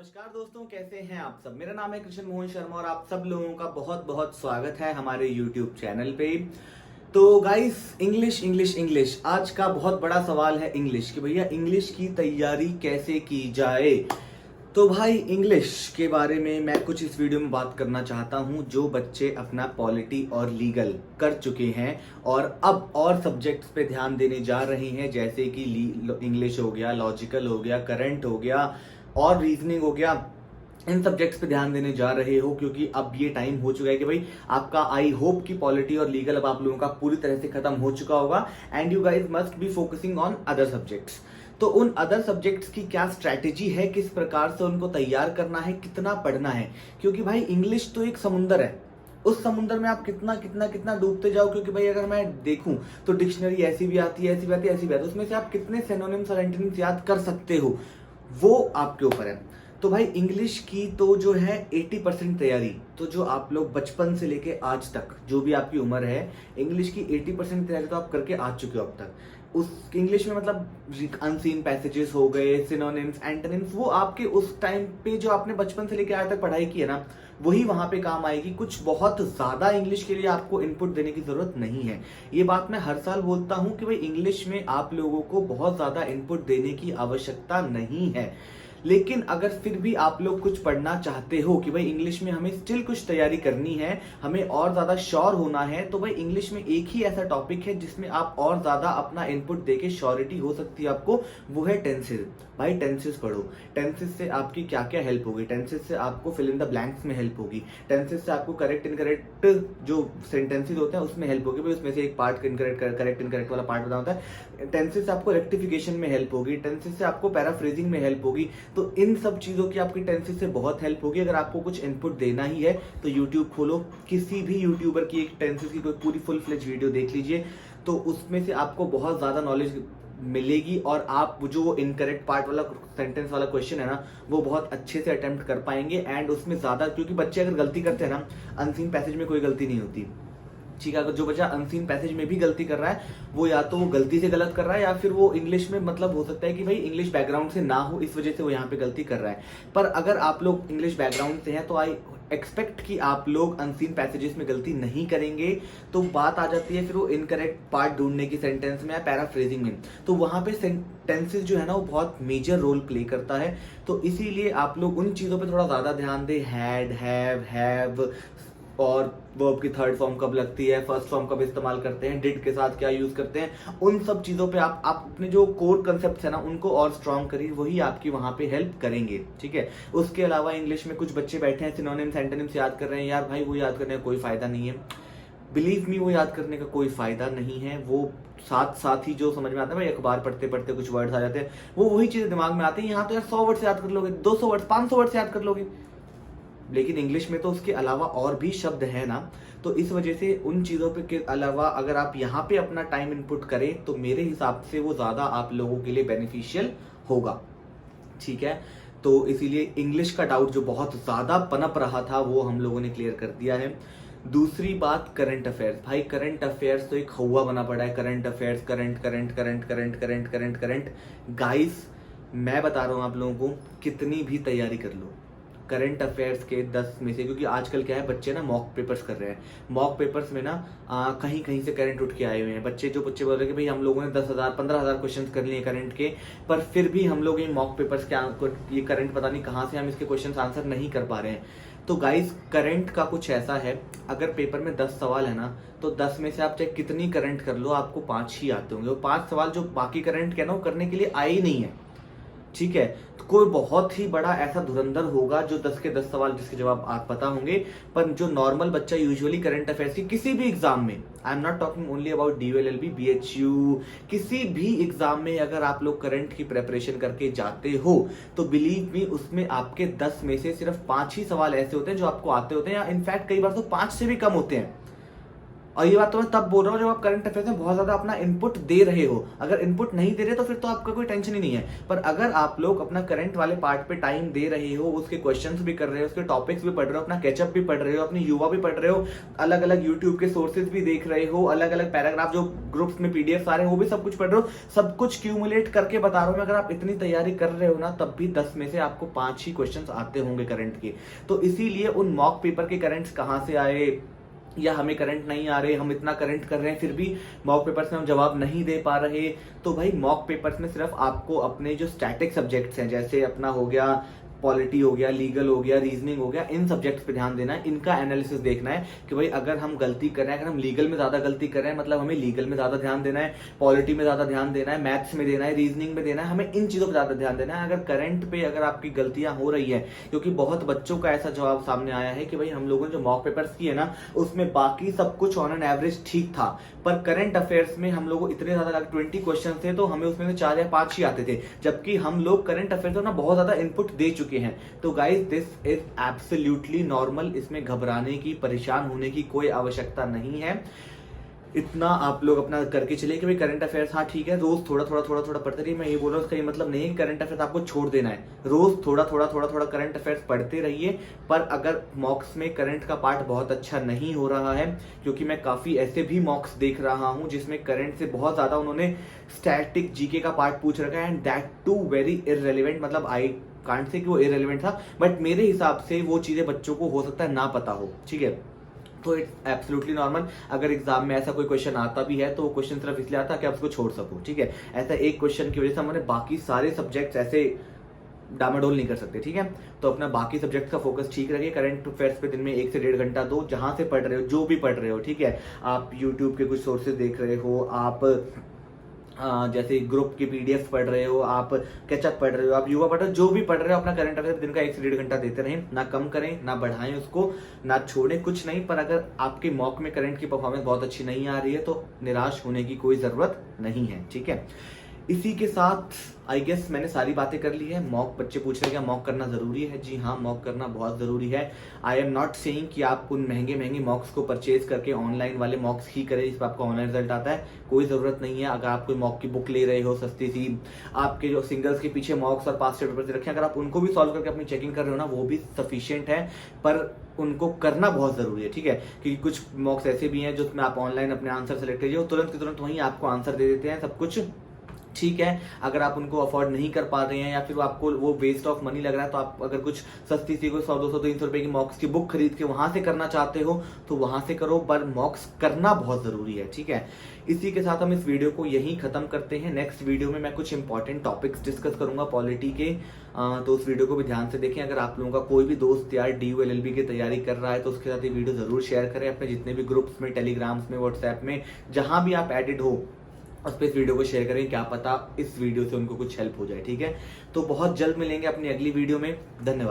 नमस्कार दोस्तों, कैसे हैं आप सब। मेरा नाम है कृष्ण मोहन शर्मा और आप सब लोगों का बहुत बहुत स्वागत है हमारे YouTube चैनल पे। तो गाइस, इंग्लिश इंग्लिश इंग्लिश आज का बहुत बड़ा सवाल है इंग्लिश कि भैया इंग्लिश की तैयारी कैसे की जाए। तो भाई इंग्लिश के बारे में मैं कुछ इस वीडियो में बात करना चाहता हूं जो बच्चे अपना पॉलिटी और लीगल कर चुके हैं और अब और सब्जेक्ट्स पे ध्यान देने जा रहे हैं, जैसे कि इंग्लिश हो गया, लॉजिकल हो गया, करंट हो गया और रीजनिंग हो गया। इन सब्जेक्ट्स पे ध्यान देने जा रहे हो क्योंकि अब ये टाइम हो चुका है कि भाई आपका आई होप की पॉलिटी और लीगल अब आप लोगों का पूरी तरह से खत्म हो चुका होगा and you guys must be focusing on other subjects. तो उन अदर सब्जेक्ट्स की क्या स्ट्रैटेजी है, किस प्रकार से उनको तैयार करना है, कितना पढ़ना है, क्योंकि भाई इंग्लिश तो एक समुंदर है। उस समुंदर में आप कितना कितना कितना डूबते जाओ, क्योंकि भाई अगर मैं देखूं तो डिक्शनरी ऐसी भी आती है, ऐसी भी आती है, ऐसी भी आती है, उसमें से आप कितने सिनोनिम्स और एंटोनिम्स याद कर सकते हो वो आपके ऊपर है। तो भाई इंग्लिश की तो जो है 80% तैयारी तो जो आप लोग बचपन से लेके आज तक जो भी आपकी उम्र है, इंग्लिश की 80% तैयारी तो आप करके आ चुके हो अब तक। उस इंग्लिश में मतलब अनसीन पैसेजेस हो गए, सिनोनिम्स, एंटोनिम्स, वो आपके उस टाइम पे जो आपने बचपन से लेके आज तक पढ़ाई की है ना, वही वहां पे काम आएगी। कुछ बहुत ज्यादा इंग्लिश के लिए आपको इनपुट देने की जरूरत नहीं है। ये बात मैं हर साल बोलता हूं कि भाई इंग्लिश में आप लोगों को बहुत ज्यादा इनपुट देने की आवश्यकता नहीं है। लेकिन अगर फिर भी आप लोग कुछ पढ़ना चाहते हो कि भाई इंग्लिश में हमें स्टिल कुछ तैयारी करनी है, हमें और ज्यादा श्योर होना है, तो भाई इंग्लिश में एक ही ऐसा टॉपिक है जिसमें आप और ज्यादा अपना इनपुट देके श्योरिटी हो सकती है आपको, वो है टेंसेस। भाई टेंसेस पढ़ो। टेंसेस से आपकी क्या क्या हेल्प होगी। टेंसेस से आपको फिल इन द ब्लैंक्स में हेल्प होगी। टेंसेस से आपको करेक्ट इनकरेक्ट जो सेंटेंसेस होते हैं उसमें हेल्प होगी। भाई उसमें से एक पार्ट करेक्ट इनकरेक्ट वाला पार्ट बना होता है। टेंसेस से आपको रेक्टिफिकेशन में हेल्प होगी। टेंसेस से आपको पैराफ्रेजिंग में हेल्प होगी। तो इन सब चीजों की आपकी टेंसेस से बहुत हेल्प होगी। अगर आपको कुछ इनपुट देना ही है तो यूट्यूब खोलो, किसी भी यूट्यूबर की एक टेंसेस की कोई पूरी फुल फ्लेज वीडियो देख लीजिए, तो उसमें से आपको बहुत ज्यादा नॉलेज मिलेगी और आप जो इनकरेक्ट पार्ट वाला सेंटेंस वाला क्वेश्चन है ना, वो बहुत अच्छे से अटेम्प्ट कर पाएंगे। एंड उसमें ज्यादा, क्योंकि बच्चे अगर गलती करते हैं ना, अनसीन पैसेज में कोई गलती नहीं होती, ठीक है। अगर जो बच्चा अनसीन पैसेज में भी गलती कर रहा है, वो या तो वो गलती से गलत कर रहा है या फिर वो इंग्लिश में, मतलब हो सकता है कि भाई इंग्लिश बैकग्राउंड से ना हो, इस वजह से वो यहाँ पे गलती कर रहा है। पर अगर आप लोग इंग्लिश बैकग्राउंड से हैं तो आई एक्सपेक्ट कि आप लोग अनसीन पैसेजेस में गलती नहीं करेंगे। तो बात आ जाती है फिर वो इनकरेक्ट पार्ट ढूंढने की सेंटेंस में या पैराफ्रेजिंग में, तो वहां पे सेंटेंसेस जो है ना वो बहुत मेजर रोल प्ले करता है। तो इसीलिए आप लोग उन चीजों पे थोड़ा ज्यादा ध्यान दें। हैड, हैव और वर्ब की थर्ड फॉर्म कब लगती है, फर्स्ट फॉर्म कब इस्तेमाल करते हैं, डिड के साथ क्या यूज करते हैं, उन सब चीजों पे आप अपने जो कोर कंसेप्ट है ना उनको और स्ट्रॉन्ग करिए, वही आपकी वहां पे हेल्प करेंगे, ठीक है। उसके अलावा इंग्लिश में कुछ बच्चे बैठे हैं सिनोनिम्स एंटोनिम्स याद कर रहे हैं, यार भाई वो याद करने का कोई फायदा नहीं है। बिलीव मी, वो याद करने का कोई फायदा नहीं है। वो साथ साथ ही जो समझ में आता है, भाई अखबार पढ़ते पढ़ते कुछ वर्ड्स आ जाते हैं, वो वही चीजें दिमाग में आती है। यहाँ तो यार 100 वर्ड्स याद कर लोगे, 200 वर्ड्स, 500 वर्ड्स याद कर लोगे, लेकिन इंग्लिश में तो उसके अलावा और भी शब्द है ना। तो इस वजह से उन चीजों पे के अलावा अगर आप यहाँ पे अपना टाइम इनपुट करें तो मेरे हिसाब से वो ज्यादा आप लोगों के लिए बेनिफिशियल होगा, ठीक है। तो इसीलिए इंग्लिश का डाउट जो बहुत ज्यादा पनप रहा था वो हम लोगों ने क्लियर कर दिया है। दूसरी बात, करंट अफेयर्स। भाई करंट अफेयर्स तो एक हवा बना पड़ा है। Current affairs, current current current current current current current guys, मैं बता रहा हूं आप लोगों को, कितनी भी तैयारी कर लो करंट अफेयर्स के 10 में से, क्योंकि आजकल क्या है, बच्चे ना मॉक पेपर्स कर रहे हैं। मॉक पेपर्स में ना कहीं कहीं से करंट उठ के आए हुए हैं बच्चे। जो बच्चे बोल रहे हैं कि भाई हम लोगों ने 10,000 15,000 क्वेश्चन कर लिए करंट के, पर फिर भी हम लोग ये मॉक पेपर्स के ये करंट पता नहीं कहाँ से हम इसके क्वेश्चन आंसर नहीं कर पा रहे हैं। तो गाइस करंट का कुछ ऐसा है, अगर पेपर में 10 सवाल है ना, तो 10 में से आप चाहे कितनी करंट कर लो, आपको 5 ही आते होंगे। वो 5 सवाल जो बाकी करंट के ना वो करने के लिए आए ही नहीं है, ठीक है। तो कोई बहुत ही बड़ा ऐसा धुरंधर होगा जो 10 के 10 सवाल जिसके जवाब आप पता होंगे। पर जो नॉर्मल बच्चा यूजुअली करंट अफेयर्स की किसी भी एग्जाम में, I am not talking only about DOLLB, BHU, किसी भी एग्जाम में अगर आप लोग करंट की प्रेपरेशन करके जाते हो तो बिलीव मी उसमें आपके 10 में से सिर्फ 5 ही सवाल ऐसे होते हैं जो आपको आते होते हैं, या इनफैक्ट कई बार तो 5 से भी कम होते हैं। और ये बात तो मैं तब बोल रहा हूँ जब आप करंट अफेयर्स में बहुत ज्यादा अपना इनपुट दे रहे हो। अगर इनपुट नहीं दे रहे तो फिर तो आपका कोई टेंशन ही नहीं है। पर अगर आप लोग अपना करंट वाले पार्ट पे टाइम दे रहे हो, उसके क्वेश्चंस भी कर रहे हो, उसके टॉपिक्स भी पढ़ रहे हो, अपना कैचअप भी पढ़ रहे हो, अपनी युवा भी पढ़ रहे हो, अलग अलग यूट्यूब के सोर्सेज भी देख रहे हो, अलग अलग पैराग्राफ जो ग्रुप्स में पीडीएफ आ रहे हैं वो भी सब कुछ पढ़ रहे हो, सब कुछ क्यूमुलेट करके बता रहा हूं मैं। अगर आप इतनी तैयारी कर रहे हो ना, तब भी 10 में से आपको 5 ही क्वेश्चंस आते होंगे करंट के। तो इसीलिए उन मॉक पेपर के करंट्स कहां से आए, या हमें करंट नहीं आ रहे, हम इतना करंट कर रहे हैं फिर भी मॉक पेपर्स में हम जवाब नहीं दे पा रहे। तो भाई मॉक पेपर्स में सिर्फ आपको अपने जो स्टैटिक सब्जेक्ट्स हैं, जैसे अपना हो गया पॉलिटी, हो गया लीगल, हो गया रीजनिंग, हो गया, इन सब्जेक्ट्स पे ध्यान देना है, इनका एनालिसिस देखना है कि भाई अगर हम गलती कर रहे हैं, अगर हम लीगल में ज्यादा गलती कर रहे हैं, मतलब हमें लीगल में ज्यादा ध्यान देना है, पॉलिटी में ज्यादा ध्यान देना है, मैथ्स में देना है, रीजनिंग में देना है, हमें इन चीजों पर ज्यादा ध्यान देना है। अगर करंट पे अगर आपकी गलतियां हो रही है, क्योंकि बहुत बच्चों का ऐसा जवाब सामने आया है कि भाई हम लोगों ने जो मॉक पेपर्स किए ना, उसमें बाकी सब कुछ ऑन एन एवरेज ठीक था, पर करंट अफेयर्स में हम लोग इतने ज्यादा 20 क्वेश्चन थे तो हमें उसमें से 4 या 5 ही आते थे, जबकि हम लोग करंट अफेयर्स में ना बहुत ज्यादा इनपुट दे चुके हैं। तो guys this is absolutely normal, इसमें घबराने की, परेशान होने की कोई आवश्यकता नहीं है। इतना आप लोग अपना करके चलिए कि भाई करंट अफेयर्स, हाँ ठीक है, रोज थोड़ा थोड़ा थोड़ा थोड़ा पढ़ते रहिए। मैं ये बोल रहा हूँ उसका ये मतलब नहीं है कि करंट अफेयर्स आपको छोड़ देना है, रोज थोड़ा थोड़ा थोड़ा थोड़ा करंट अफेयर्स पढ़ते रहिए। पर अगर मॉक्स में करंट का पार्ट बहुत अच्छा नहीं हो रहा है, क्योंकि मैं काफी ऐसे भी मॉक्स देख रहा हूं जिसमें करंट से बहुत ज्यादा उन्होंने स्टैटिक जीके का पार्ट पूछ रखा है, and that too very irrelevant. मतलब आई कांट से कि वो इररेलेवेंट था, बट मेरे हिसाब से वो चीजें बच्चों को हो सकता है ना पता हो, ठीक है। तो इट्स एब्सोल्युटली नॉर्मल। अगर एग्जाम में ऐसा कोई क्वेश्चन आता भी है तो वो क्वेश्चन सिर्फ इसलिए आता है कि आप उसको छोड़ सको, ठीक है। ऐसा एक क्वेश्चन की वजह से हमारे बाकी सारे सब्जेक्ट्स ऐसे डामाडोल नहीं कर सकते, ठीक है। तो अपना बाकी सब्जेक्ट का फोकस ठीक रखिए। करंट अफेयर्स पे दिन में 1 से 1.5 घंटा दो, जहां से पढ़ रहे हो, जो भी पढ़ रहे हो, ठीक है। आप यूट्यूब के कुछ सोर्सेज देख रहे हो, आप जैसे ग्रुप की पीडीएफ पढ़ रहे हो, आप कैचअप पढ़ रहे हो, आप युवा पढ़ रहे हो, जो भी पढ़ रहे हो, अपना करंट अफेयर दिन का 1 से 1.5 घंटा देते रहें। ना कम करें, ना बढ़ाएं उसको, ना छोड़ें, कुछ नहीं। पर अगर आपके मॉक में करंट की परफॉर्मेंस बहुत अच्छी नहीं आ रही है तो निराश होने की कोई जरूरत नहीं है, ठीक है। इसी के साथ आई गेस मैंने सारी बातें कर ली है। मॉक, बच्चे पूछ रहे हैं क्या मॉक करना जरूरी है? जी हाँ, मॉक करना बहुत जरूरी है। आई एम नॉट सेइंग कि आप उन महंगे महंगे मॉक्स को परचेज करके ऑनलाइन वाले मॉक्स ही करें जिस पर आपको ऑनलाइन रिजल्ट आता है, कोई जरूरत नहीं है। अगर आप कोई मॉक की बुक ले रहे हो सस्ती सी, आपके जो सिंगल्स के पीछे मॉक्स और पास्ट पेपर रखे, अगर आप उनको भी सॉल्व करके अपनी चेकिंग कर रहे हो ना, वो भी सफिशियंट है। पर उनको करना बहुत जरूरी है, ठीक है। क्योंकि कुछ मॉक्स ऐसे भी हैं जिसमें आप ऑनलाइन अपने आंसर सेलेक्ट कीजिए, तुरंत के तुरंत वहीं आपको आंसर दे देते हैं, सब कुछ ठीक है। अगर आप उनको अफोर्ड नहीं कर पा रहे हैं या फिर आपको वो वेस्ट ऑफ मनी लग रहा है, तो आप अगर कुछ सस्ती सी कोई 100, 200, 300 रुपए की मॉक्स की बुक खरीद के वहां से करना चाहते हो तो वहां से करो, पर मॉक्स करना बहुत जरूरी है, ठीक है। इसी के साथ हम इस वीडियो को यहीं खत्म करते हैं। नेक्स्ट वीडियो में मैं कुछ इंपॉर्टेंट टॉपिक्स डिस्कस करूंगा पॉलिटी के, तो उस वीडियो को भी ध्यान से देखें। अगर आप लोगों का कोई भी दोस्त यार DU LLB की तैयारी कर रहा है तो उसके साथ ये वीडियो जरूर शेयर करें अपने जितने भी ग्रुप्स में, टेलीग्राम्स में, व्हाट्सएप में, जहां भी आप एडिड हो उस पर इस वीडियो को शेयर करें। क्या पता इस वीडियो से उनको कुछ हेल्प हो जाए, ठीक है। तो बहुत जल्द मिलेंगे अपनी अगली वीडियो में। धन्यवाद।